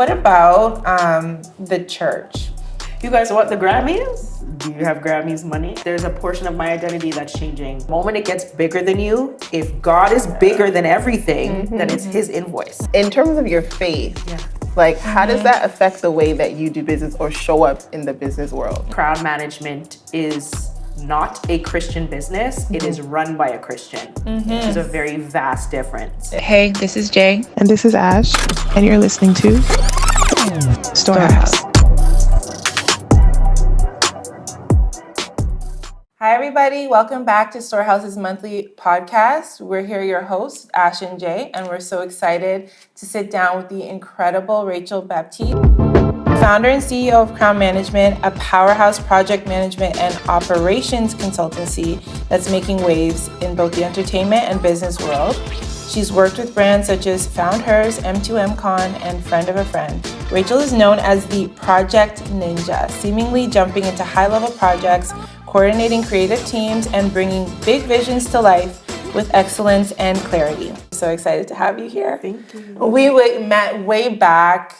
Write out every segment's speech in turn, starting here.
What about the church? You guys want the Grammys? Do you have Grammys money? There's a portion of my identity that's changing. The moment it gets bigger than you, if God is bigger than everything, then it's his invoice. In terms of your faith, like how does that affect the way that you do business or show up in the business world? Crowd management is not a Christian business. It is run by a Christian. There's a very vast difference. Hey, this is Jay. And this is Ash, and you're listening to Storehouse. Hi, everybody. Welcome back to Storehouse's monthly podcast. We're here, your hosts, Ash and Jay, and we're so excited to sit down with the incredible Rachael Baptiste, founder and CEO of Crown Management, a powerhouse project management and operations consultancy that's making waves in both the entertainment and business world. She's worked with brands such as Found Hers, M2M and Friend of a Friend. Rachael is known as the Project Ninja, seemingly jumping into high-level projects, coordinating creative teams, and bringing big visions to life with excellence and clarity. So excited to have you here. Thank you. We met way back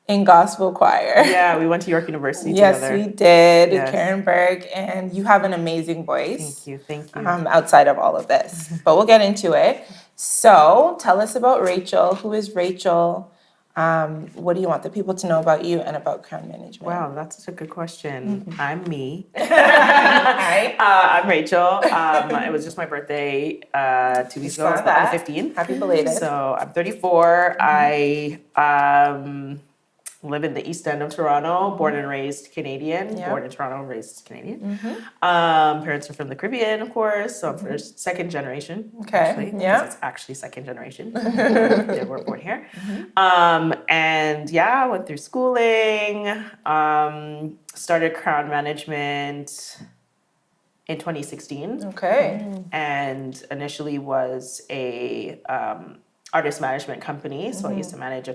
in gospel choir. Yeah, we went to York University Yes, together. we did. Yes. Karen Berg, and you have an amazing voice. Thank you. Outside of all of this, but we'll get into it. So tell us about Rachael. Who is Rachael? What do you want the people to know about you and about Crown Management? Wow, that's such a good question. I'm me. Hi. I'm Rachael. It was just my birthday 2 weeks ago. It was on the 15th. Happy belated. So I'm 34. I live in the East End of Toronto, born and raised Canadian. Yeah. Born in Toronto, raised Canadian. Parents are from the Caribbean, of course. So I'm second generation. Okay, Actually, yeah. because it's actually second generation. They were born here. And yeah, I went through schooling, started Crown Management in 2016. Okay. And initially was a artist management company. So I used to manage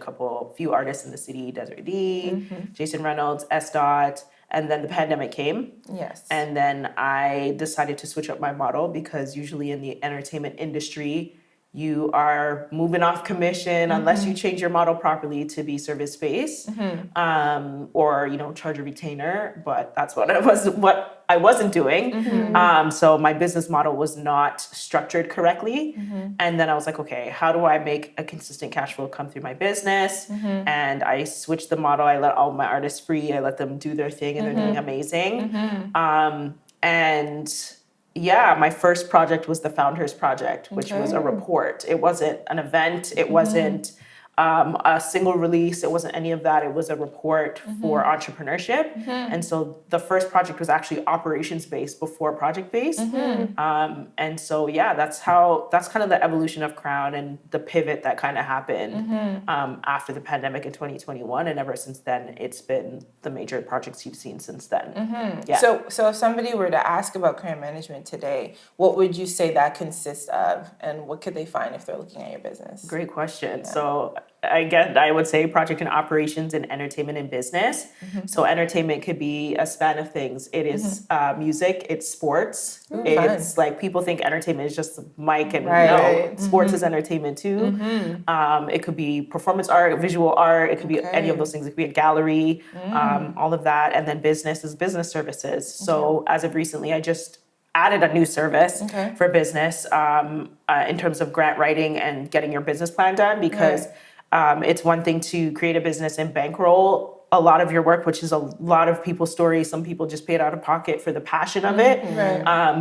few artists in the city, Desiree D, Jason Reynolds, S. Dot, and then the pandemic came. Yes. And then I decided to switch up my model because usually in the entertainment industry, you are moving off commission unless you change your model properly to be service-based, or charge a retainer. But that's what I wasn't doing. So my business model was not structured correctly. And then I was like, okay, how do I make a consistent cash flow come through my business? And I switched the model. I let all my artists free. I let them do their thing, and they're doing amazing. And yeah, my first project was the Found Hers project, which was a report. It wasn't an event. It wasn't a single release. It wasn't any of that. It was a report for entrepreneurship. And so the first project was actually operations-based before project-based. And so, yeah, that's kind of the evolution of Crown and the pivot that kind of happened after the pandemic in 2021. And ever since then, it's been the major projects you've seen since then. Yeah. So if somebody were to ask about Crown Management today, what would you say that consists of, and what could they find if they're looking at your business? Great question. Yeah. So I would say project and operations in entertainment and business. So entertainment could be a span of things. It is music, it's sports. It's like people think entertainment is just mic and no, sports is entertainment too. It could be performance art, visual art. It could be any of those things. It could be a gallery, all of that. And then business is business services. So as of recently, I just added a new service for business in terms of grant writing and getting your business plan done, because it's one thing to create a business and bankroll a lot of your work, which is a lot of people's stories. Some people just pay it out of pocket for the passion of it.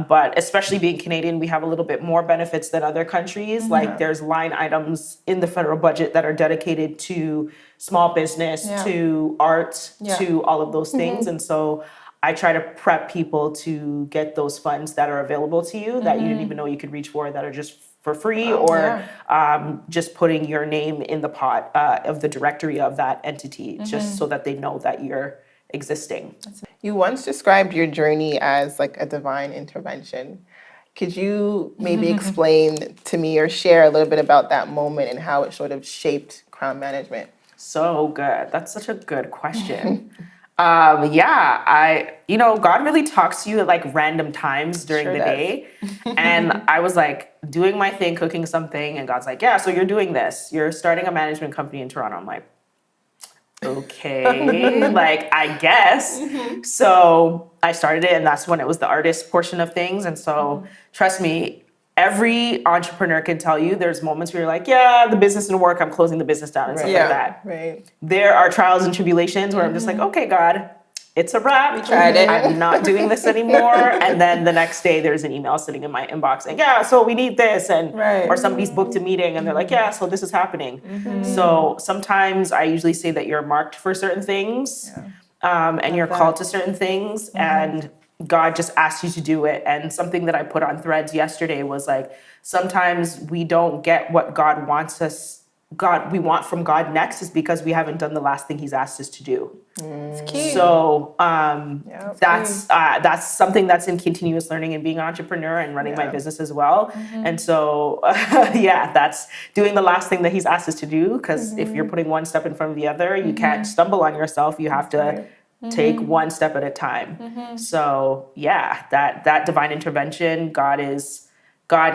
But especially being Canadian, we have a little bit more benefits than other countries. Like there's line items in the federal budget that are dedicated to small business, to art, to all of those things. And so I try to prep people to get those funds that are available to you that you didn't even know you could reach for, that are just for free, or just putting your name in the pot of the directory of that entity, just so that they know that you're existing. You once described your journey as like a divine intervention. Could you maybe explain to me or share a little bit about that moment and how it sort of shaped Crown Management? So good. That's such a good question. God really talks to you at like random times during the day. And I was like doing my thing, cooking something, and God's like, yeah, so you're doing this. You're starting a management company in Toronto. I'm like, okay, like, I guess. So I started it, and that's when it was the artist portion of things. And so, trust me, every entrepreneur can tell you there's moments where you're like, yeah, the business didn't work, I'm closing the business down and stuff like that. Right. There are trials and tribulations where I'm just like, okay, God, it's a wrap. We tried it. I'm not doing this anymore. And then the next day there's an email sitting in my inbox saying, yeah, so we need this. And or somebody's booked a meeting and they're like, yeah, so this is happening. So sometimes I usually say that you're marked for certain things and you're called to certain things and God just asks you to do it. And something that I put on Threads yesterday was like, sometimes we don't get what God wants we want from God next is because we haven't done the last thing he's asked us to do. It's key. So that's something that's in continuous learning and being an entrepreneur and running my business as well. And so, that's doing the last thing that he's asked us to do. Because if you're putting one step in front of the other, you can't stumble on yourself. You have to take one step at a time. So that divine intervention, God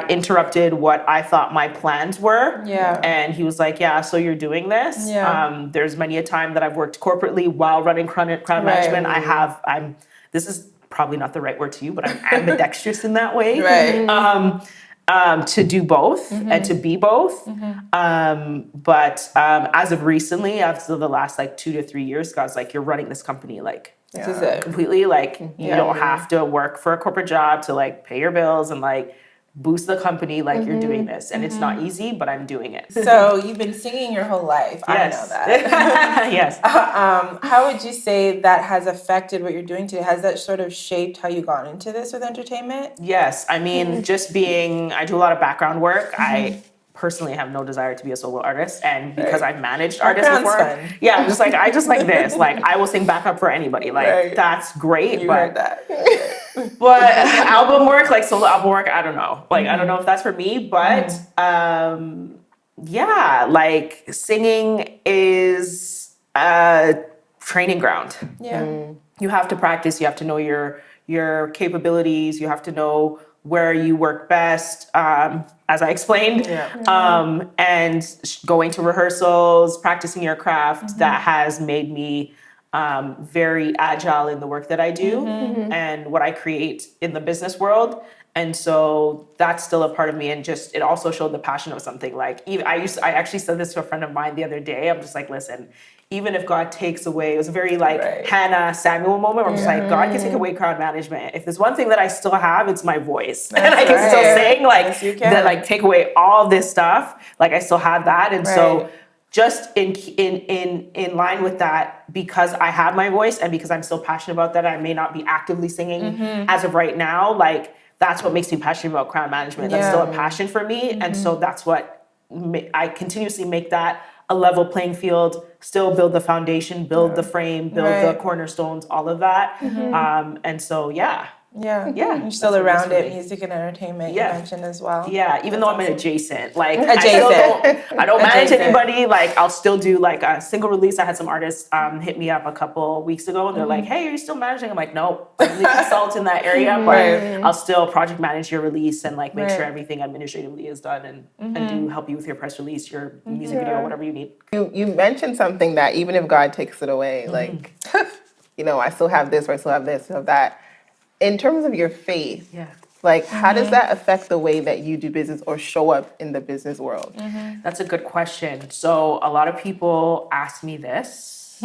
interrupted what I thought my plans were. Yeah. And he was like, yeah, so you're doing this. Yeah. There's many a time that I've worked corporately while running crowd management. This is probably not the right word to you, but I'm ambidextrous in that way. Right. To do both and to be both. But as of recently, after the last like 2 to 3 years, God's like, you're running this company like This is it. completely. Like you don't have to work for a corporate job to like pay your bills and like boost the company, like you're doing this. And it's not easy, but I'm doing it. So you've been singing your whole life. Yes. I know that. Yes. How would you say that has affected what you're doing today? Has that sort of shaped how you got into this with entertainment? Yes. I mean, I do a lot of background work. I personally have no desire to be a solo artist, and because I've managed artists before, fun. I just like this. Like I will sing backup for anybody. Like that's great. You but heard that. but album work, like solo album work, I don't know. Like I don't know if that's for me, but like singing is a training ground. Yeah. You have to practice. You have to know your capabilities. You have to know where you work best, as I explained. And going to rehearsals, practicing your craft, that has made me very agile in the work that I do and what I create in the business world. And so that's still a part of me, and just it also showed the passion of something. Like I actually said this to a friend of mine the other day. I'm just like, listen, even if God takes away, it was a very like Hannah Samuel moment where I'm just like, God can take away crowd management. If there's one thing that I still have, it's my voice. And I can still sing, like that, like take away all this stuff. Like I still have that. And so just in line with that, because I have my voice and because I'm still passionate about that, I may not be actively singing as of right now. Like that's what makes me passionate about crowd management. That's still a passion for me. And so that's what I continuously make that a level playing field, still build the foundation, build the frame, build the cornerstones, all of that. And so, You're still around it, music and entertainment, you mentioned as well. Yeah, even though I'm an adjacent. Like, Adjacent. I don't manage anybody. Like, I'll still do like a single release. I had some artists hit me up a couple weeks ago and they're like, hey, are you still managing? I'm like, nope, I'm the consult in that area, but I'll still project manage your release and like make sure everything administratively is done and do help you with your press release, your music video, whatever you need. You mentioned something that even if God takes it away, like, I still have this, or I still have this, still have that. In terms of your faith, like how does that affect the way that you do business or show up in the business world? That's a good question. So a lot of people ask me this,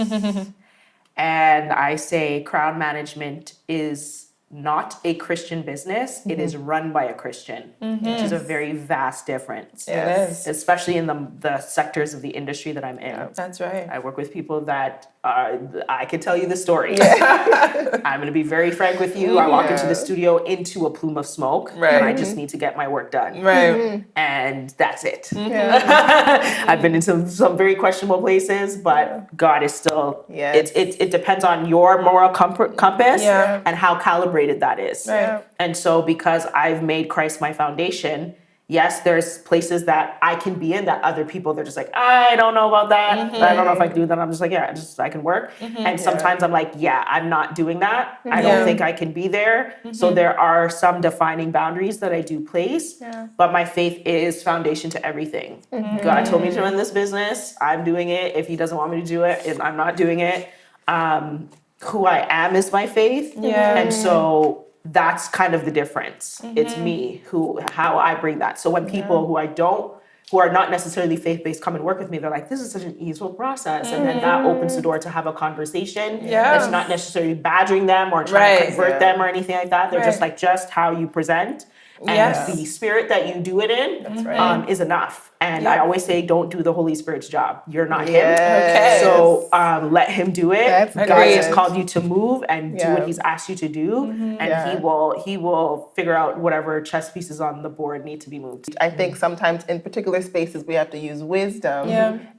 and I say crowd management is not a Christian business. It is run by a Christian, which is a very vast difference. It is. Especially in the sectors of the industry that I'm in. That's right. I work with people that I could tell you the story. I'm going to be very frank with you. I walk into the studio into a plume of smoke, and I just need to get my work done. And that's it. I've been into some very questionable places, but God is still, it depends on your moral compass and how calibrated that is. And so because I've made Christ my foundation, yes, there's places that I can be in that other people, they're just like, I don't know about that. I don't know if I can do that. I'm just like, yeah, I can work. And sometimes I'm like, yeah, I'm not doing that. I don't think I can be there. So there are some defining boundaries that I do place, but my faith is foundation to everything. God told me to run this business. I'm doing it. If he doesn't want me to do it, I'm not doing it. Who I am is my faith. And so that's kind of the difference. It's me, how I bring that. So when people who are not necessarily faith-based come and work with me, they're like, this is such an easeful process. And then that opens the door to have a conversation. It's not necessarily badgering them or trying to convert them or anything like that. They're just like, just how you present and the spirit that you do it in is enough. And I always say, don't do the Holy Spirit's job. You're not him. Okay. So let him do it. That's God great. has called you to move and do what he's asked you to do. And he will figure out whatever chess pieces on the board need to be moved. I think sometimes in particular spaces we have to use wisdom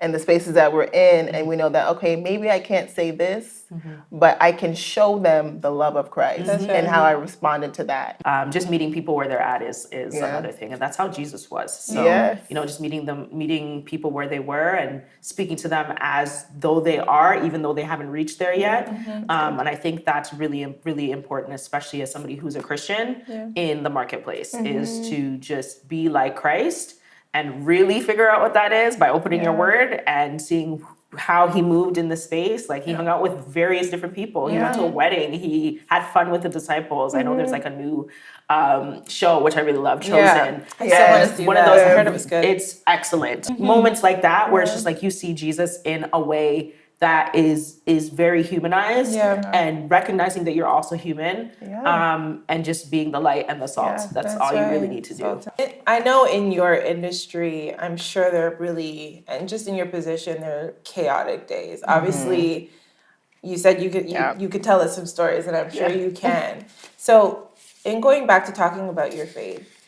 and the spaces that we're in, and we know that, okay, maybe I can't say this, but I can show them the love of Christ and how I responded to that. Just meeting people where they're at is another thing. And that's how Jesus was. So, just meeting people where they were and speaking to them as though they are, even though they haven't reached there yet. And I think that's really, really important, especially as somebody who's a Christian in the marketplace, is to just be like Christ and really figure out what that is by opening your word and seeing how he moved in the space. Like he hung out with various different people. He went to a wedding. He had fun with the disciples. I know there's like a new show, which I really love, Chosen. I still want to see one that. of those, I heard it was good. It's excellent. Moments like that where it's just like you see Jesus in a way that is very humanized and recognizing that you're also human and just being the light and the salt. That's all you really need to do. I know in your industry, I'm sure there are really, and just in your position, there are chaotic days. Obviously, you said you could tell us some stories, and I'm sure you can. So in going back to talking about your faith,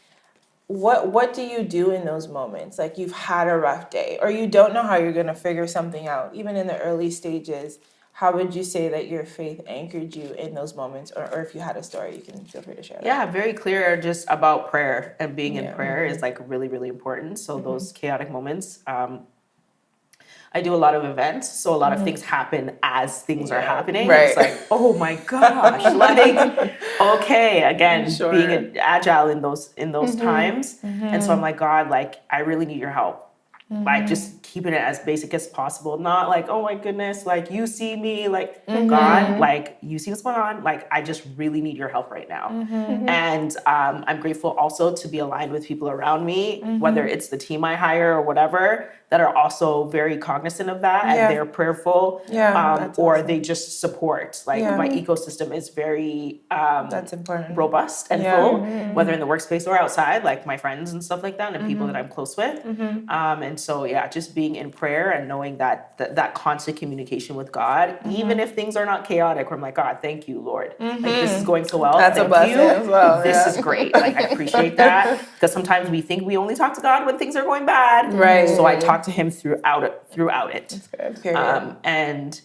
what do you do in those moments? Like you've had a rough day or you don't know how you're going to figure something out, even in the early stages. How would you say that your faith anchored you in those moments? Or if you had a story, you can feel free to share that. Yeah, very clear just about prayer, and being in prayer is like really, really important. So those chaotic moments, I do a lot of events, so a lot of things happen as things are happening. Right. It's like, oh my gosh, like, okay, again, being agile in those times. And so I'm like, God, like, I really need your help. Like, just keeping it as basic as possible. Not like, oh my goodness, like, you see me, like, God, like, you see what's going on. Like, I just really need your help right now. And I'm grateful also to be aligned with people around me, whether it's the team I hire or whatever, that are also very cognizant of that and they're prayerful, or they just support. Like, my ecosystem is very that's important. robust and full, whether in the workspace or outside, like my friends and stuff like that, and people that I'm close with. And so, just being in prayer and knowing that constant communication with God, even if things are not chaotic, where I'm like, God, thank you, Lord. Like, this is going so well. That's thank a blessing you. as well. This is great. Like, I appreciate that, because sometimes we think we only talk to God when things are going bad. Right. So I talk to him throughout it. Period. And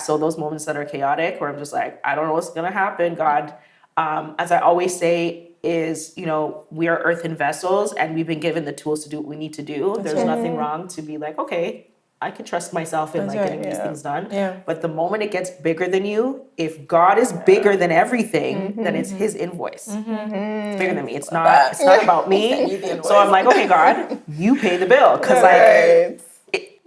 so those moments that are chaotic, where I'm just like, I don't know what's gonna happen, God. As I always say, is, we are earthen vessels and we've been given the tools to do what we need to do. There's nothing wrong to be like, okay, I can trust myself in getting these things done. But the moment it gets bigger than you, if God is bigger than everything, then it's his invoice. It's bigger than me. It's not about me. So I'm like, okay, God, you pay the bill. Because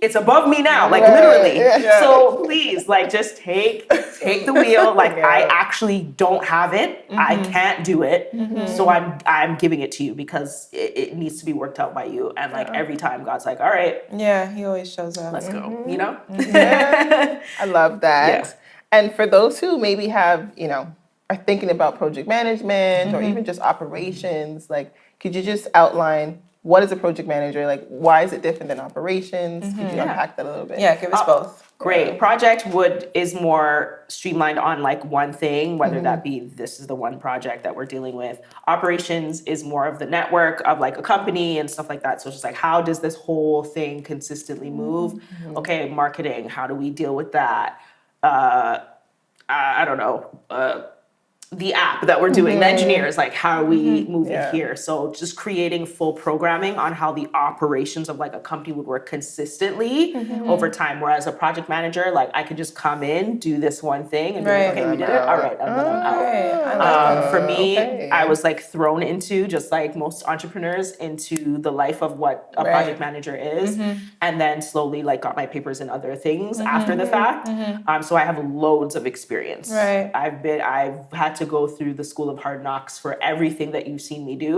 it's above me now, like literally. So please, like, just take the wheel. Like, I actually don't have it. I can't do it. So I'm giving it to you, because it needs to be worked out by you. And like every time God's like, all right. Yeah, he always shows up. Let's go, I love that. And for those who maybe have, are thinking about project management or even just operations, like, could you just outline what is a project manager? Like, why is it different than operations? Could you unpack that a little bit? Yeah, give us both. Great. Project is more streamlined on like one thing, whether that be this is the one project that we're dealing with. Operations is more of the network of like a company and stuff like that. So it's just like, how does this whole thing consistently move? Okay, marketing, how do we deal with that? I don't know. the app that we're doing, the engineers, like how are we moving Yeah. here? So just creating full programming on how the operations of like a company would work consistently over time. Whereas a project manager, like I could just come in, do this one thing and be like, Right. okay, we did it. All right, and then I'm out. Right. I like that. For me, Okay. I was like thrown into, just like most entrepreneurs, into the life of what a Right. project manager is, and then slowly like got my papers in other things after the fact. So I have loads of experience. Right. I've had to go through the school of hard knocks for everything that you've seen me do.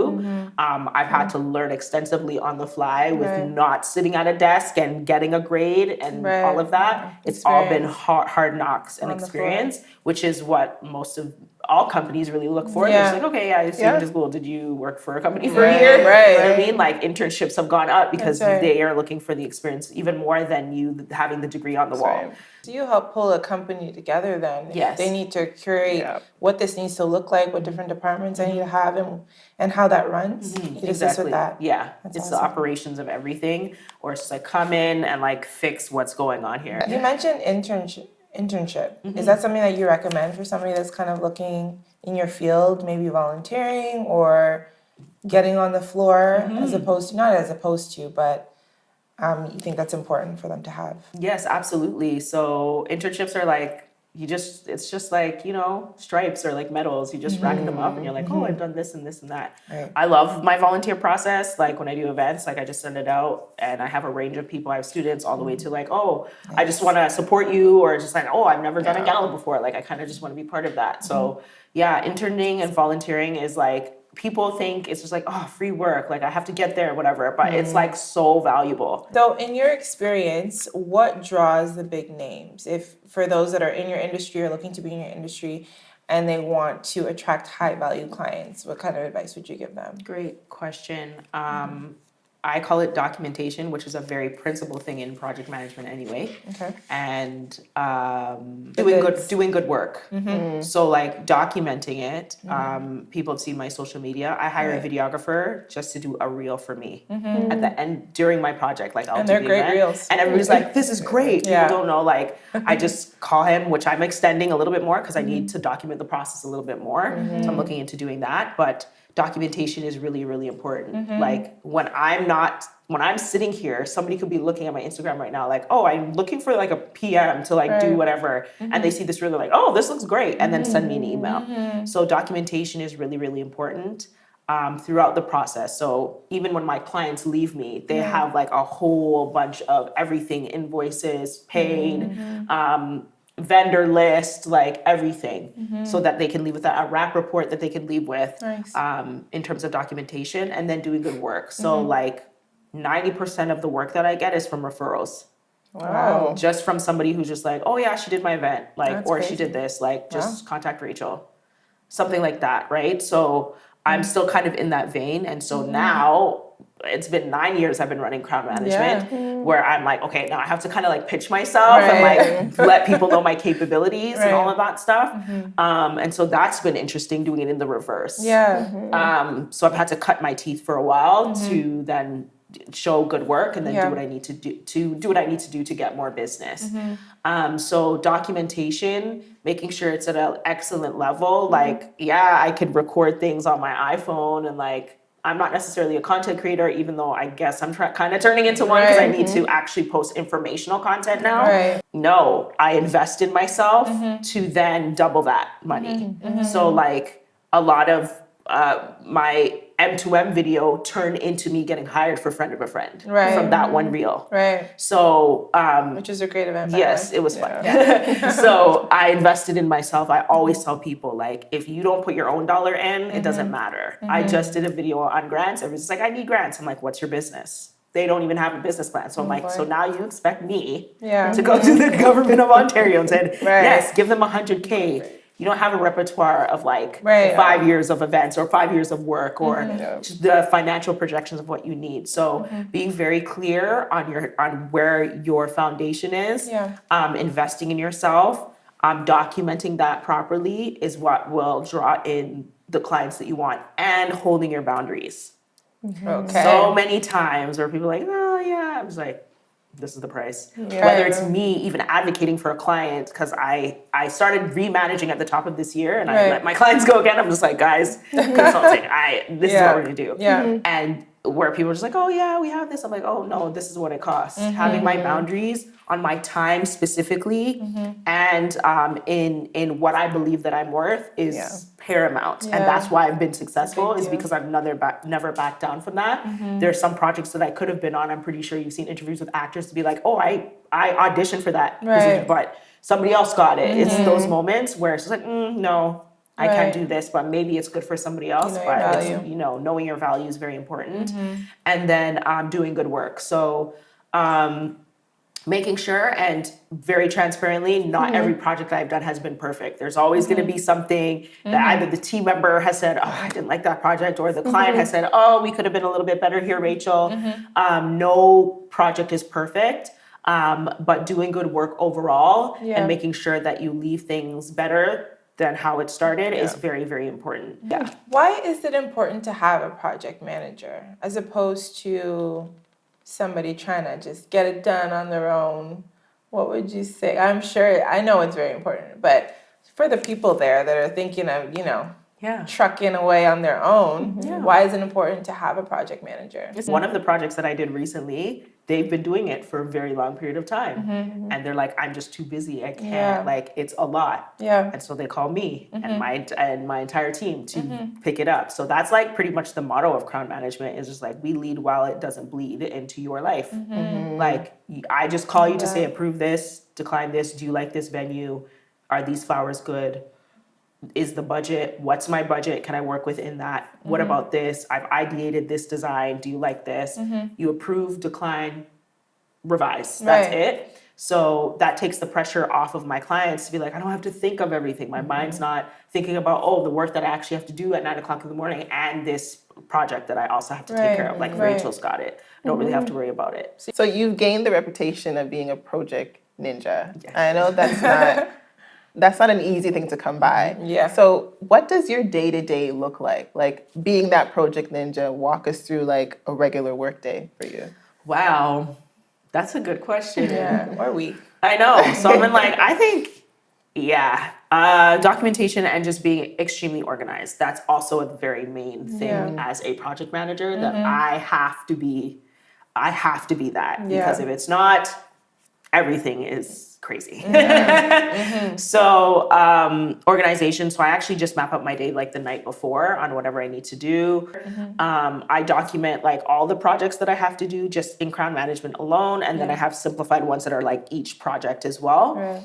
I've had to learn extensively on the fly with Right. not sitting at a desk and getting a grade and Right. all of that. It's all been Experience. hard knocks and On the floor. experience, which is what most of all companies really look for. Yeah. They're just like, okay, yeah, you Yeah. went to school. Did you work for a company for Right, a year? right. You know what I mean? Like internships have gone up because That's right. they are looking for the experience even more than you having the degree on the wall. right. Do you help pull a company together then? If Yes. they need to curate Yeah. what this needs to look like, what different departments I need to have, and how that runs. You can assist with that. Yeah. That's It's awesome. the operations of everything, or it's just like come in and like fix what's going on here. You mentioned internship. Is that something that you recommend for somebody that's kind of looking in your field, maybe volunteering or getting on the floor, as opposed to, not as opposed to, but you think that's important for them to have? Yes, absolutely. So internships are like it's just like, stripes or like medals. You just rack them up and you're like, oh, I've done this and this and that. Right. I love my volunteer process. Like when I do events, like I just send it out and I have a range of people. I have students all the way to like, oh, I just want to support you, or just like, oh, I've never done a gala before. Like I kind of just want to be part of that. So yeah, interning and volunteering is like, people think it's just like, oh, free work, like I have to get there, whatever, but it's like so valuable. So, in your experience, what draws the big names? If for those that are in your industry or looking to be in your industry and they want to attract high value clients, what kind of advice would you give them? Great question. I call it documentation, which is a very principal thing in project management anyway. Okay. And goods. doing good work. So like documenting it. People have seen my social media. I hire a videographer just to do a reel for me at the end during my project. Like I'll And do they're the great event, reels. and everybody's like, "This is great." Yeah. People don't know. Like I just call him, which I'm extending a little bit more because I need to document the process a little bit more. So I'm looking into doing that, but documentation is really, really important. Like when I'm sitting here, somebody could be looking at my Instagram right now, like, oh, I'm looking for like a PM to like do whatever. And they see this reel, they're like, oh, this looks great. And then send me an email. So documentation is really, really important throughout the process. So even when my clients leave me, they have like a whole bunch of everything, invoices, paid, vendor list, like everything, so that they can leave with a rap report that they can leave with. Nice. In terms of documentation, and then doing good work. So like 90% of the work that I get is from referrals. Wow. Just from somebody who's just like, oh yeah, she did my event, like, That's or crazy. she did this, like, just contact Rachel, something like that, right? So I'm still kind of in that vein, and so now it's been 9 years I've been running crowd management, where I'm like, okay, now I have to kind of like pitch myself and like let people know my capabilities and all of that stuff. And so that's been interesting, doing it in the reverse. Yeah. So I've had to cut my teeth for a while to then show good work and then do what I need to do to get more business. So documentation, making sure it's at an excellent level. Like, yeah, I could record things on my iPhone, and like, I'm not necessarily a content creator, even though I guess I'm kind of turning into one because I need to actually post informational content now. Right. No, I invest in myself to then double that money. So like a lot of my M2M video turned into me getting hired for Friend of a Friend from that one reel. Right. So Which is a great event. By the yes, way. it was fun. So I invested in myself. I always tell people, like, if you don't put your own dollar in, it doesn't matter. I just did a video on grants. Everyone's like, I need grants. I'm like, what's your business? They don't even have a business plan. So I'm like, so now you expect me to go to the government of Ontario and say, yes, give them $100K. You don't have a repertoire of like 5 years of events or 5 years of work or just the financial projections of what you need. So being very clear on where your foundation is, investing in yourself, documenting that properly is what will draw in the clients that you want, and holding your boundaries. Okay. So many times where people are like, oh yeah, I was like, this is the price. Yeah. Whether it's me even advocating for a client, because I started remanaging at the top of this year and I let my clients go again. I'm just like, guys, consulting, this is what we're gonna do. Yeah. And where people are just like, oh yeah, we have this. I'm like, oh no, this is what it costs. Having my boundaries on my time specifically and in what I believe that I'm worth is paramount. And that's why I've been successful is because I've never backed down from that. There's some projects that I could have been on. I'm pretty sure you've seen interviews with actors to be like, oh, I auditioned for that position, but somebody else got it. It's those moments where it's just like, no, I can't do this, but maybe it's good for somebody else. But it's, knowing your value is very important. And then doing good work. So making sure and very transparently, not every project that I've done has been perfect. There's always going to be something that either the team member has said, oh, I didn't like that project, or the client has said, oh, we could have been a little bit better here, Rachel. No project is perfect. But doing good work overall and making sure that you leave things better than how it started is very, very important. Yeah. Why is it important to have a project manager as opposed to somebody trying to just get it done on their own? What would you say? I'm sure, I know it's very important, but for the people there that are thinking of, trucking away on their own, why is it important to have a project manager? One of the projects that I did recently, they've been doing it for a very long period of time. And they're like, I'm just too busy. I can't, like, it's a lot. And so they call me and my entire team to pick it up. So that's like pretty much the motto of Crown Management is just like, we lead while it doesn't bleed into your life. Like, I just call you to say, approve this, decline this. Do you like this venue? Are these flowers good? Is the budget, what's my budget? Can I work within that? What about this? I've ideated this design. Do you like this? You approve, decline, revise. That's it. So that takes the pressure off of my clients to be like, I don't have to think of everything. My mind's not thinking about, the work that I actually have to do at 9 o'clock in the morning and this project that I also have to take care of. Like Rachel's got it. I don't really have to worry about it. So you've gained the reputation of being a project ninja. Yes. I know that's not an easy thing to come by. So what does your day-to-day look like? Like being that project ninja, walk us through like a regular work day for you. Wow. That's a good question. Or week. I know. So I've been like, I think, documentation and just being extremely organized. That's also a very main thing as a project manager that I have to be that because if it's not, everything is crazy. So organization. So I actually just map out my day like the night before on whatever I need to do. I document like all the projects that I have to do just in Crown Management alone. And then I have simplified ones that are like each project as well.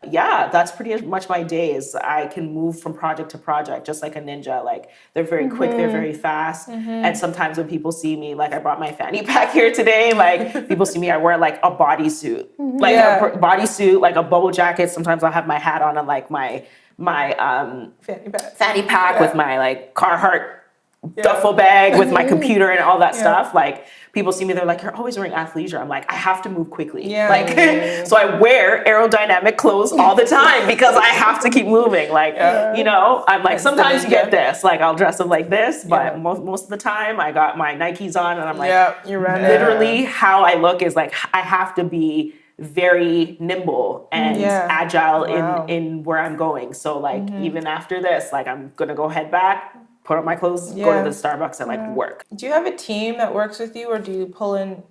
Yeah, that's pretty much my days. I can move from project to project just like a ninja. Like they're very quick, they're very fast. And sometimes when people see me, like I brought my fanny pack here today, like people see me, I wear like a bodysuit, like a bodysuit, like a bubble jacket. Sometimes I'll have my hat on and like my fanny pack with my like Carhartt duffel bag with my computer and all that stuff. Like people see me, they're like, you're always wearing athleisure. I'm like, I have to move quickly. So I wear aerodynamic clothes all the time because I have to keep moving. Like, I'm like, sometimes you get this, like I'll dress up like this, but most of the time I got my Nikes on and I'm like, literally how I look is like, I have to be very nimble and agile in where I'm going. So like, even after this, like I'm going to go head back, put on my clothes, go to the Starbucks and like work. Do you have a team that works with you or do you pull in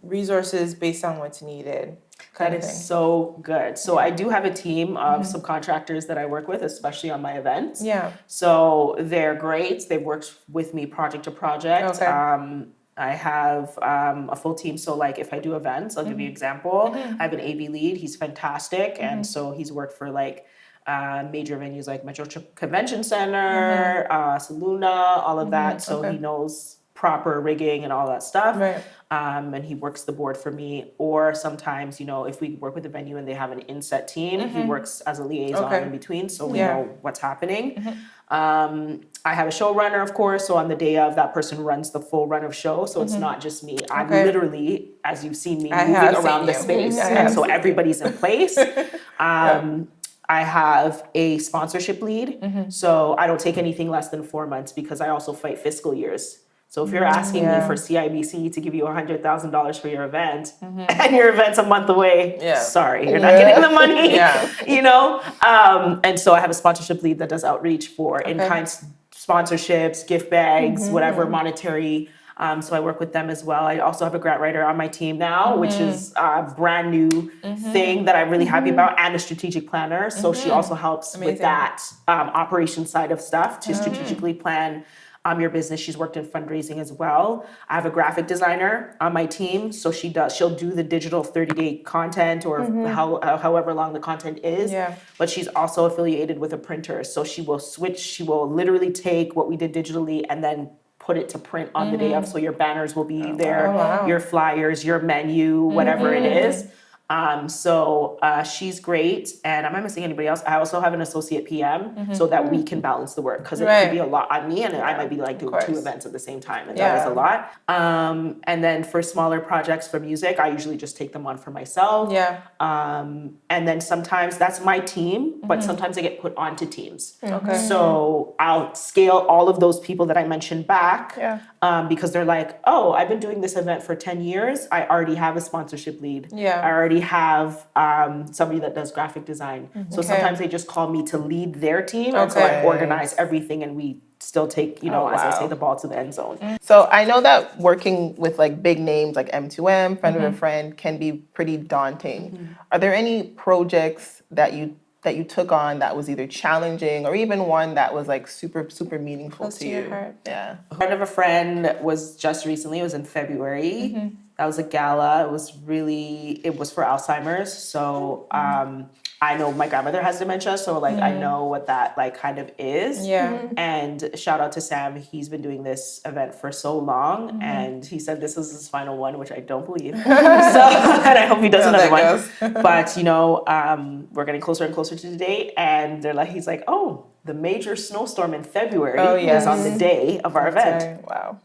resources based on what's needed? That is so good. So I do have a team of subcontractors that I work with, especially on my events. So they're great. They've worked with me project to project. I have a full team. So like if I do events, I'll give you an example. I have an AV lead. He's fantastic. And so he's worked for like major venues like Metro Convention Center, Saluna, all of that. So he knows proper rigging and all that stuff. And he works the board for me. Or sometimes, if we work with a venue and they have an inset team, he works as a liaison in between. So we know what's happening. I have a showrunner, of course. So on the day of, that person runs the full run of show. So it's not just me. I'm literally, as you've seen me, moving around the space. And so everybody's in place. I have a sponsorship lead. So I don't take anything less than 4 months because I also fight fiscal years. So if you're asking me for CIBC to give you $100,000 for your event, and your event's a month away, sorry, you're not getting the money. You know. And so I have a sponsorship lead that does outreach for in-kind sponsorships, gift bags, whatever monetary. So I work with them as well. I also have a grant writer on my team now, which is a brand new thing that I'm really happy about, and a strategic planner. So she also helps with that operation side of stuff to strategically plan your business. She's worked in fundraising as well. I have a graphic designer on my team. So she'll do the digital 30-day content or however long the content is. But she's also affiliated with a printer. So she will literally take what we did digitally and then put it to print on the day of. So your banners will be there, your flyers, your menu, whatever it is. So she's great. And am I missing anybody else? I also have an associate PM so that we can balance the work, because it could be a lot on me, and I might be like doing 2 events at the same time, and that is a lot. And then for smaller projects for music, I usually just take them on for myself. And then sometimes that's my team, but sometimes I get put onto teams. So I'll scale all of those people that I mentioned back because they're like, oh, I've been doing this event for 10 years. I already have a sponsorship lead. I already have somebody that does graphic design. So sometimes they just call me to lead their team. And so I organize everything, and we still take, as I say, the ball to the end zone. So I know that working with like big names like M2M, Friend of a Friend, can be pretty daunting. Are there any projects that you took on that was either challenging or even one that was like super, super meaningful to you? Friend of a Friend was just recently, it was in February. That was a gala. It was for Alzheimer's. So I know my grandmother has dementia, so like I know what that like kind of is. And shout out to Sam. He's been doing this event for so long, and he said this was his final one, which I don't believe. So and I hope he does another one. But we're getting closer and closer to the date, and he's like, oh, the major snowstorm in February is on the day of our event. Wow.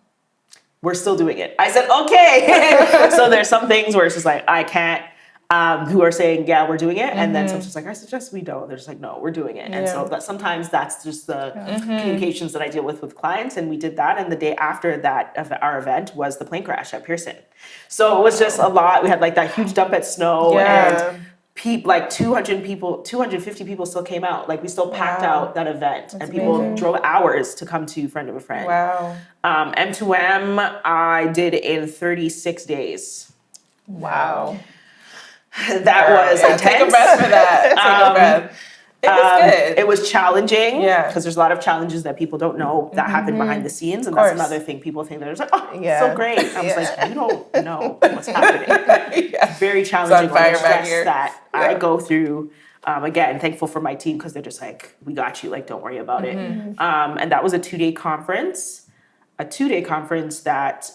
We're still doing it. I said, okay. So there's some things where it's just like, I can't, who are saying, yeah, we're doing it. And then someone's just like, I suggest we don't. They're just like, no, we're doing it. And so sometimes that's just the communications that I deal with clients. And we did that. And the day after that, of our event was the plane crash at Pearson. So it was just a lot. We had like that huge dump at snow and 250 people still came out. Like we still packed out that event. That's and people amazing. Drove hours to come to Friend of a Friend. M2M, I did in 36 days. Wow. That was intense. Take a breath for that. Take a breath. It was good. It was challenging because there's a lot of challenges that people don't know that happen behind the scenes, and that's another thing people think they're just like, oh, so great. I was like, you don't know what's happening. Very challenging. The stress that I go through. Again, thankful for my team because they're just like, we got you. Like, don't worry about it. And that was a 2-day conference. A 2-day conference that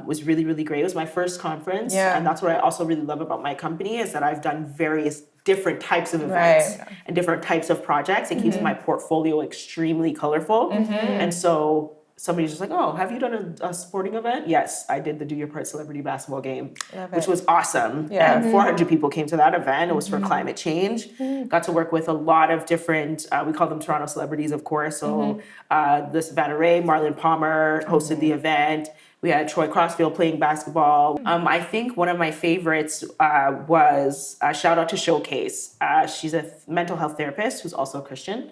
was really, really great. It was my first conference. And that's what I also really love about my company is that I've done various different types of events and different types of projects. It keeps my portfolio extremely colorful. And so somebody's just like, oh, have you done a sporting event? Yes, I did the Do Your Part celebrity basketball game, which was awesome. And 400 people came to that event. It was for climate change. Got to work with a lot of different, we call them Toronto celebrities, of course. So this Savannah Ray, Marlon Palmer hosted the event. We had Troy Crossfield playing basketball. I think one of my favorites was shout out to Showcase. She's a mental health therapist who's also a Christian.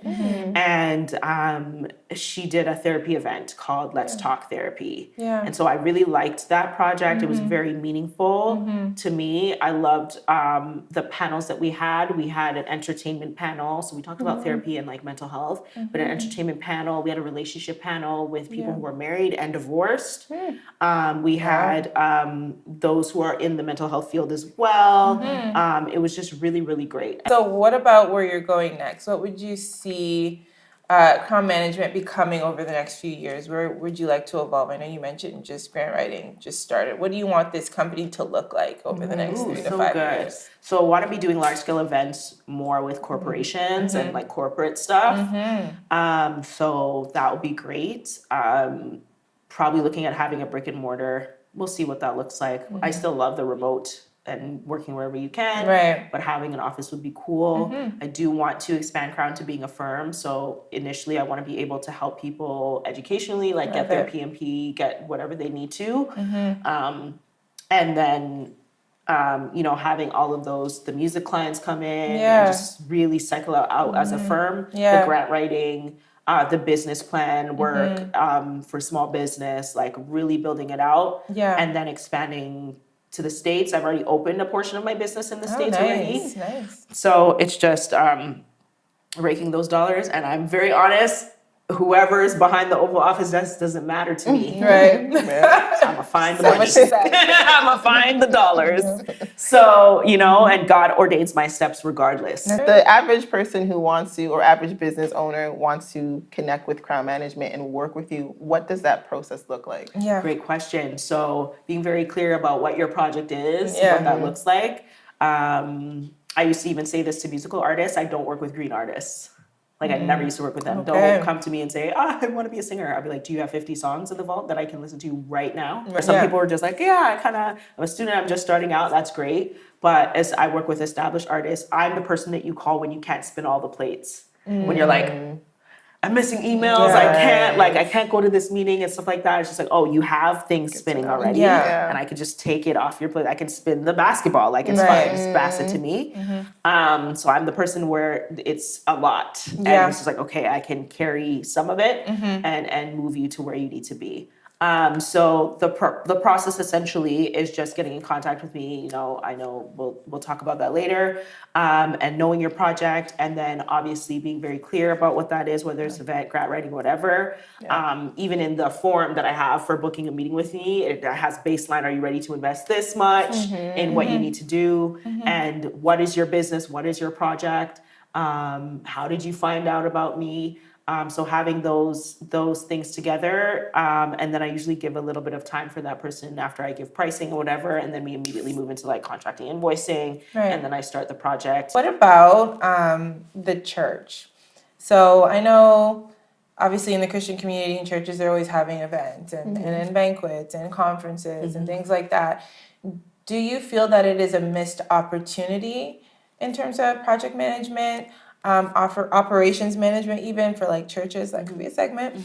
And she did a therapy event called Let's Talk Therapy. And so I really liked that project. It was very meaningful to me. I loved the panels that we had. We had an entertainment panel. So we talked about therapy and like mental health, but an entertainment panel. We had a relationship panel with people who were married and divorced. We had those who are in the mental health field as well. It was just really, really great. So what about where you're going next? What would you see crowd management becoming over the next few years? Where would you like to evolve? I know you mentioned just grant writing just started. What do you want this company to look like over the next 3 to 5 years? So I want to be doing large scale events more with corporations and like corporate stuff. So that would be great. Probably looking at having a brick and mortar. We'll see what that looks like. I still love the remote and working wherever you can. Right. But having an office would be cool. I do want to expand Crown to being a firm. So initially, I want to be able to help people educationally, like get their PMP, get whatever they need to. And then, having all of the music clients come in and just really cycle out as a firm, the grant writing, the business plan work for small business, like really building it out and then expanding to the States. I've already opened a portion of my business in the States already. Nice. So it's just raking those dollars. And I'm very honest, whoever is behind the Oval Office desk doesn't matter to me. Right. I'm gonna find the money. I'm gonna find the dollars. So, and God ordains my steps regardless. The average person who wants to, or average business owner wants to connect with Crown Management and work with you, what does that process look like? Yeah. Great question. So being very clear about what your project is, what that looks like. I used to even say this to musical artists, I don't work with green artists. Like I never used to work with them. Okay. Don't come to me and say, I want to be a singer. I'll be like, do you have 50 songs in the vault that I can listen to right now? Or some people are just like, I'm a student, I'm just starting out, that's great. But as I work with established artists, I'm the person that you call when you can't spin all the plates. When you're like, I'm missing emails, I can't go to this meeting and stuff like that. It's just like, oh, you have things spinning already. And I could just take it off your plate. I can spin the basketball, like it's fine, just pass it to me. So I'm the person where it's a lot. And it's just like, okay, I can carry some of it and move you to where you need to be. So the process essentially is just getting in contact with me. I know we'll talk about that later, and knowing your project, and then obviously being very clear about what that is, whether it's event, grant writing, whatever. Even in the form that I have for booking a meeting with me, it has baseline. Are you ready to invest this much in what you need to do, and what is your business? What is your project? How did you find out about me? So having those things together, and then I usually give a little bit of time for that person after I give pricing or whatever, and then we immediately move into like contracting, invoicing, and then I start the project. What about the church? So I know, obviously, in the Christian community and churches, they're always having events and banquets and conferences and things like that. Do you feel that it is a missed opportunity in terms of project management? Operations management, even for like churches, that could be a segment.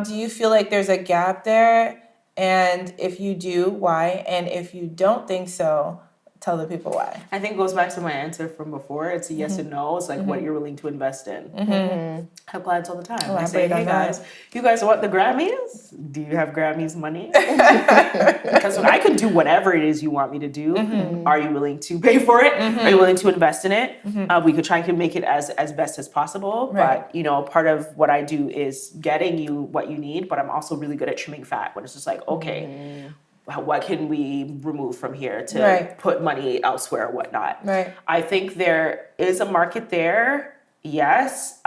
Do you feel like there's a gap there? And if you do, why? And if you don't think so, tell the people why. I think it goes back to my answer from before. It's a yes and no. It's like what you're willing to invest in. I have clients all the time. I say, hey guys, you guys want the Grammys? Do you have Grammys money? Because I can do whatever it is you want me to do. Are you willing to pay for it? Are you willing to invest in it? We could try to make it as best as possible. Right. But, part of what I do is getting you what you need, but I'm also really good at trimming fat when it's just like, okay, what can we remove from here to put money elsewhere or whatnot? Right. I think there is a market there, yes.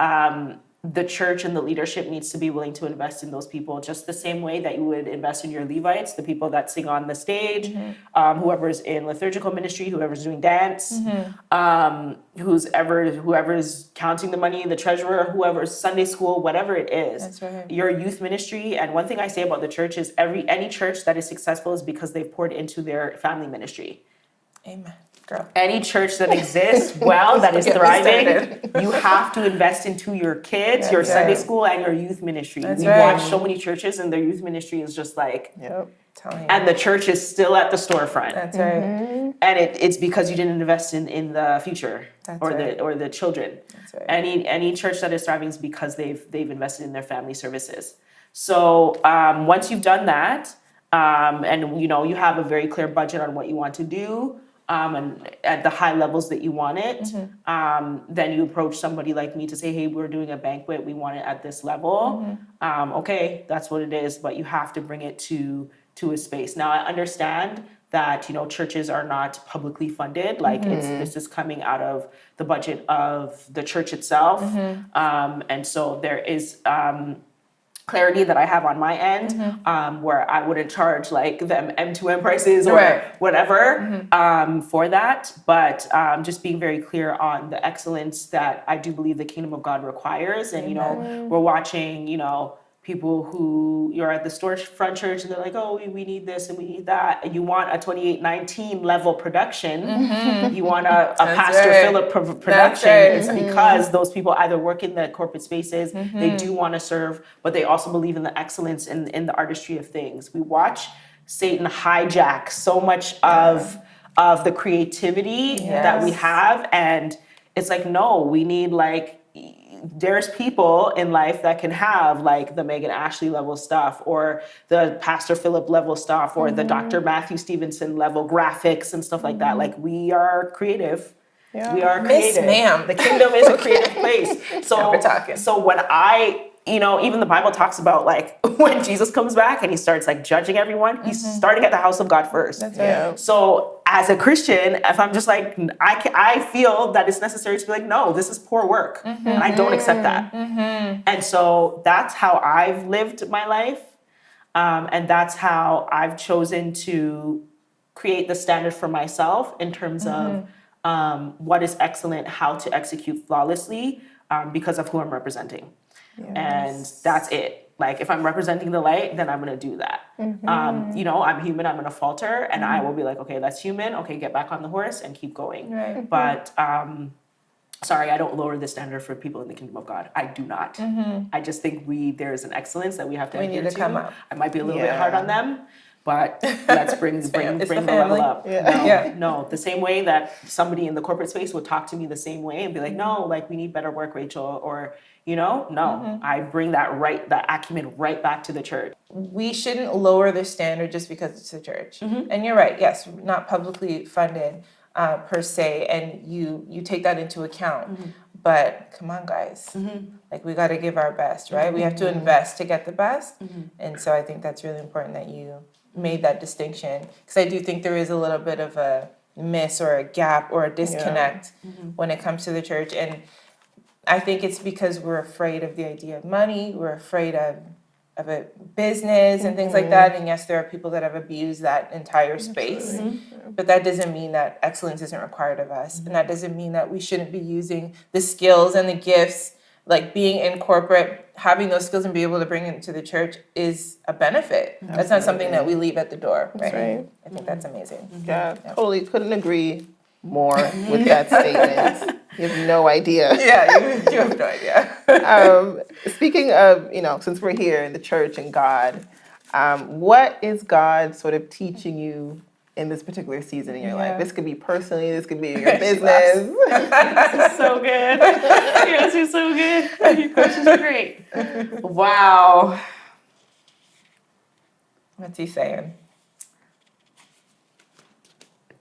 The church and the leadership needs to be willing to invest in those people just the same way that you would invest in your Levites, the people that sing on the stage, whoever's in liturgical ministry, whoever's doing dance, whoever's counting the money, the treasurer, whoever's Sunday school, whatever it is. That's right. Your youth ministry. And one thing I say about the church is any church that is successful is because they've poured into their family ministry. Amen. Girl. Any church that exists that is thriving, you have to invest into your kids, your Sunday school, and your youth ministry. We watch so many churches and their youth ministry is just like, and the church is still at the storefront. That's right. And it's because you didn't invest in the future or the children. That's right. Any church that is thriving is because they've invested in their family services. So once you've done that, and you have a very clear budget on what you want to do, and at the high levels that you want it, then you approach somebody like me to say, hey, we're doing a banquet, we want it at this level. Okay, that's what it is, but you have to bring it to a space. Now I understand that churches are not publicly funded, like this is coming out of the budget of the church itself, and so there is clarity that I have on my end, where I wouldn't charge like them M2M prices or whatever for that. But just being very clear on the excellence that I do believe the kingdom of God requires. And, we're watching, people who you're at the storefront church and they're like, oh, we need this and we need that. And you want a 2819 level production. You want a Pastor Philip production. It's because those people either work in the corporate spaces, they do want to serve, but they also believe in the excellence in the artistry of things. We watch Satan hijack so much of the creativity that we have. And it's like, no, we need like, there's people in life that can have like the Megan Ashley level stuff or the Pastor Philip level stuff or the Dr. Matthew Stevenson level graphics and stuff like that. Like we are creative. Yeah. We are creative. Miss ma'am. The kingdom is a creative place. So when even the Bible talks about like when Jesus comes back and he starts like judging everyone, he's starting at the house of God first. That's right. Yeah. So as a Christian, if I'm just like, I feel that it's necessary to be like, no, this is poor work. And I don't accept that. And so that's how I've lived my life. And that's how I've chosen to create the standard for myself in terms of what is excellent, how to execute flawlessly because of who I'm representing. Yes. And that's it. Like if I'm representing the light, then I'm going to do that. I'm human, I'm going to falter and I will be like, okay, that's human. Okay, get back on the horse and keep going. Right. But sorry, I don't lower the standard for people in the kingdom of God. I do not. I just think there's an excellence that we have to adhere to. Come up. I might be a little bit hard on them, but let's bring the level up. No, the same way that somebody in the corporate space would talk to me the same way and be like, no, like we need better work, Rachel, or I bring that acumen right back to the church. We shouldn't lower the standard just because it's a church. And you're right, yes, not publicly funded per se, and you take that into account. But come on, guys, like we got to give our best, right? We have to invest to get the best. And so I think that's really important that you made that distinction, because I do think there is a little bit of a miss or a gap or a disconnect when it comes to the church. And I think it's because we're afraid of the idea of money, we're afraid of a business and things like that. And yes, there are people that have abused that entire space, but that doesn't mean that excellence isn't required of us. And that doesn't mean that we shouldn't be using the skills and the gifts, like being in corporate, having those skills and be able to bring it to the church is a benefit. Absolutely. That's not something that we leave at the door, right? That's right. I think that's amazing. Yeah, totally couldn't agree more with that statement. You have no idea. Yeah, you have no idea. Speaking of, since we're here in the church and God, what is God sort of teaching you in this particular season in your life? This could be personally, this could be in your business. This is so good. Yes, you're so good. Your questions are great. Wow. What's he saying?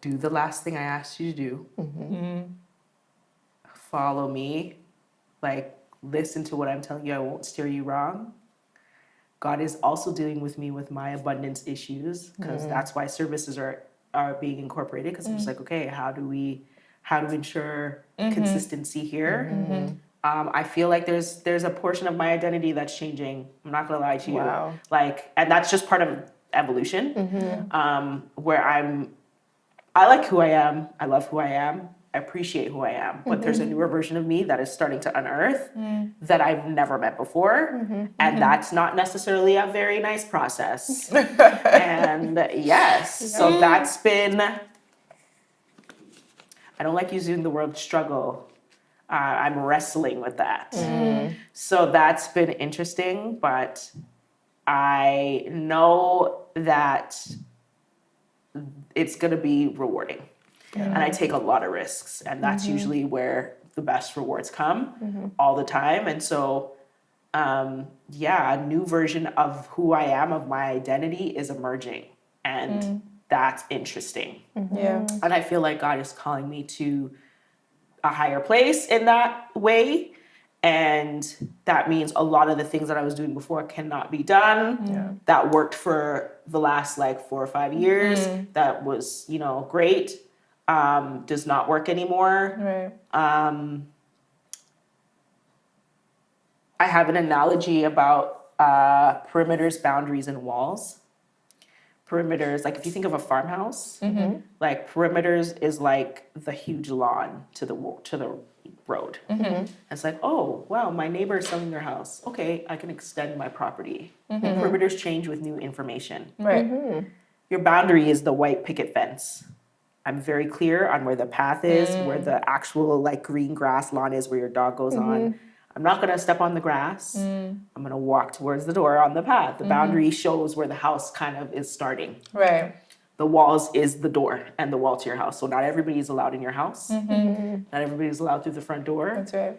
Do the last thing I asked you to do. Follow me. Like, listen to what I'm telling you. I won't steer you wrong. God is also dealing with me with my abundance issues, because that's why services are being incorporated, because I'm just like, okay, how do we ensure consistency here? I feel like there's a portion of my identity that's changing. I'm not gonna lie to you. Wow. Like, and that's just part of evolution, where I like who I am. I love who I am. I appreciate who I am. But there's a newer version of me that is starting to unearth that I've never met before. And that's not necessarily a very nice process. And yes, so that's been, I don't like using the word struggle. I'm wrestling with that. So that's been interesting, but I know that it's going to be rewarding. And I take a lot of risks, and that's usually where the best rewards come all the time. And so, a new version of who I am, of my identity, is emerging, and that's interesting. And I feel like God is calling me to a higher place in that way. And that means a lot of the things that I was doing before cannot be done. That worked for the last 4 or 5 years. That was, great. Does not work anymore. Right. I have an analogy about perimeters, boundaries, and walls. Perimeters, like if you think of a farmhouse, like perimeters is like the huge lawn to the road. And it's like, oh, wow, my neighbor is selling their house. Okay, I can extend my property. Perimeters change with new information. Right. Your boundary is the white picket fence. I'm very clear on where the path is, where the actual like green grass lawn is, where your dog goes on. I'm not gonna step on the grass. I'm gonna walk towards the door on the path. The boundary shows where the house kind of is starting. Right. The walls is the door and the wall to your house. So not everybody is allowed in your house. Not everybody is allowed through the front door. That's right.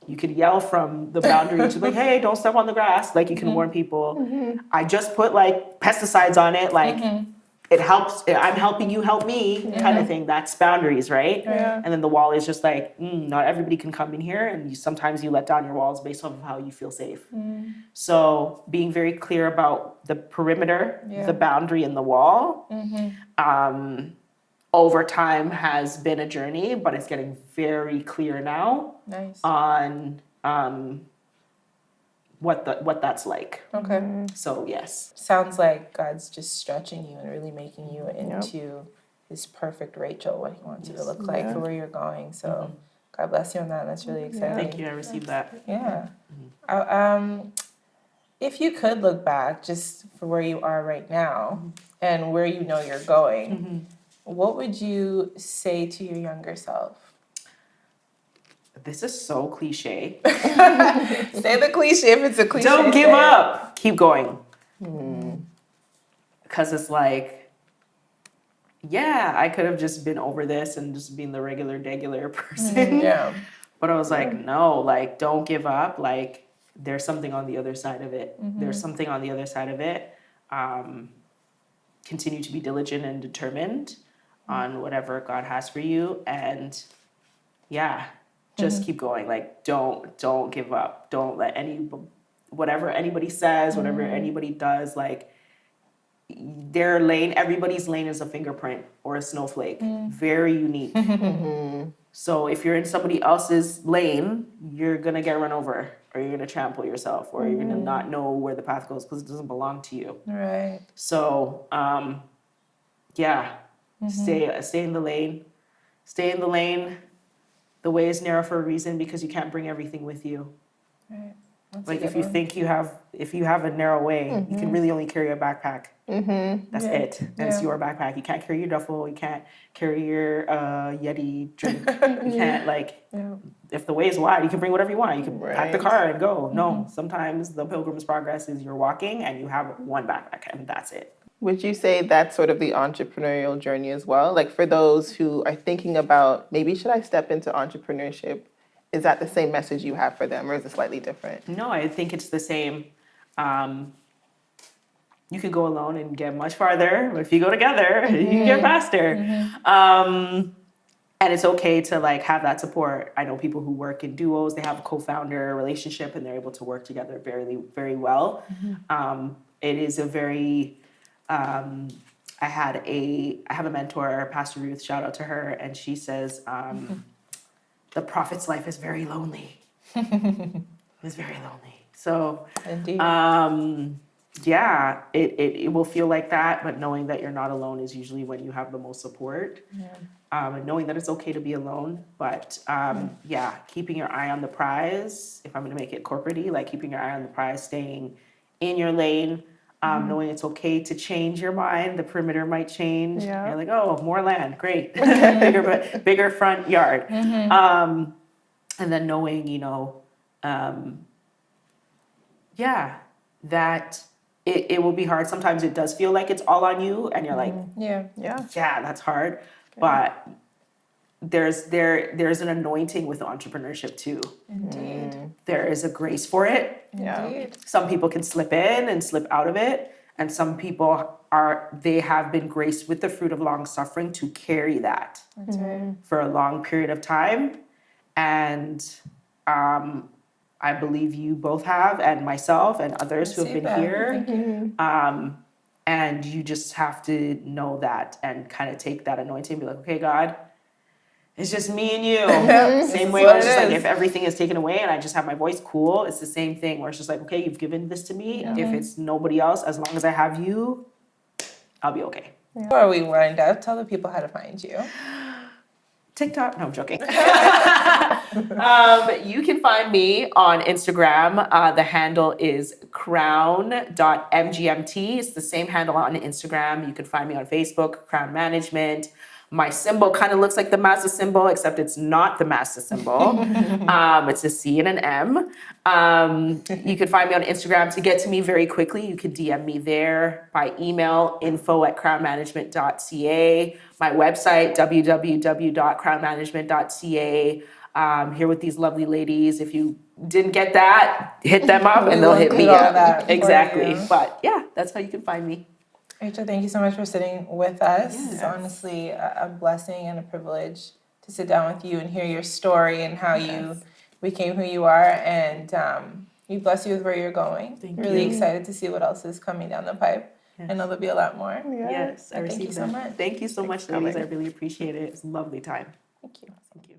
You could yell from the boundary to like, hey, don't step on the grass. Like you can warn people. I just put like pesticides on it. Like it helps. I'm helping you help me kind of thing. That's boundaries, right? Yeah. And then the wall is just like, not everybody can come in here. And sometimes you let down your walls based off of how you feel safe. So being very clear about the perimeter, the boundary and the wall, over time has been a journey, but it's getting very clear now on what that's like. Okay. So yes. Sounds like God's just stretching you and really making you into his perfect Rachel, what he wants you to look like for where you're going. So God bless you on that. That's really exciting. Thank you. I received that. Yeah. If you could look back just for where you are right now and where you know you're going, what would you say to your younger self? This is so cliche. Say the cliche if it's a cliche. Don't give up. Keep going. Because it's like, yeah, I could have just been over this and just been the regular person. Yeah. But I was like, no, like, don't give up. Like, there's something on the other side of it. There's something on the other side of it. Continue to be diligent and determined on whatever God has for you. And yeah, just keep going. Like, don't give up. Don't let whatever anybody says, whatever anybody does, like, their lane, everybody's lane is a fingerprint or a snowflake. Very unique. So if you're in somebody else's lane, you're going to get run over, or you're going to trample yourself, or you're going to not know where the path goes because it doesn't belong to you. Right. So, yeah, stay in the lane. Stay in the lane. The way is narrow for a reason because you can't bring everything with you. Right. Like if you think you have a narrow way, you can really only carry a backpack. That's it. And it's your backpack. You can't carry your duffel. You can't carry your Yeti drink. You can't if the way is wide, you can bring whatever you want. You can pack the car and go. No, sometimes the Pilgrim's Progress is you're walking and you have one backpack and that's it. Would you say that's sort of the entrepreneurial journey as well? Like for those who are thinking about maybe should I step into entrepreneurship? Is that the same message you have for them, or is it slightly different? No, I think it's the same. You could go alone and get much farther, but if you go together, you can get faster. And it's okay to have that support. I know people who work in duos, they have a co-founder relationship and they're able to work together very, very well. It is a very, I have a mentor, Pastor Ruth, shout out to her, and she says, the prophet's life is very lonely. It's very lonely. So, Indeed. Yeah, it will feel like that, but knowing that you're not alone is usually when you have the most support. And knowing that it's okay to be alone, but yeah, keeping your eye on the prize. If I'm going to make it corporate-y, keeping your eye on the prize, staying in your lane, knowing it's okay to change your mind. The perimeter might change. Yeah. You're like, oh, more land, great, bigger front yard. And then knowing, yeah, that it will be hard. Sometimes it does feel like it's all on you, and you're like, Yeah. that's hard. But there's an anointing with entrepreneurship too. Indeed. There is a grace for it. Indeed. Some people can slip in and slip out of it, and some people they have been graced with the fruit of long suffering to carry that That's right. for a long period of time. And I believe you both have, and myself and others who have been here. And you just have to know that and kind of take that anointing and be like, okay, God, it's just me and you. Same way where it's just if everything is taken away and I just have my voice, cool. It's the same thing where it's just like, okay, you've given this to me. If it's nobody else, as long as I have you, I'll be okay. Before we wind up, tell the people how to find you. TikTok? No, I'm joking. You can find me on Instagram. The handle is crown.mgmt. It's the same handle on Instagram. You can find me on Facebook, Crown Management. My symbol kind of looks like the Mazda symbol, except it's not the Mazda symbol. It's a C and an M. You can find me on Instagram. To get to me very quickly, you can DM me there by email, info@crownmanagement.ca. My website, www.crownmanagement.ca. Here with these lovely ladies. If you didn't get that, hit them up and they'll hit me up. Exactly. But yeah, that's how you can find me. Rachel, thank you so much for sitting with us. Yes. It's honestly a blessing and a privilege to sit down with you and hear your story and how you became who you are. And we bless you with where you're going. Thank really you. excited to see what else is coming down the pipe. Yes. I know there'll be a lot more. Yes, I Thank you received so that. much. Thank you so much, ladies. I really appreciate it. It's a lovely time. Thank you. Thank you.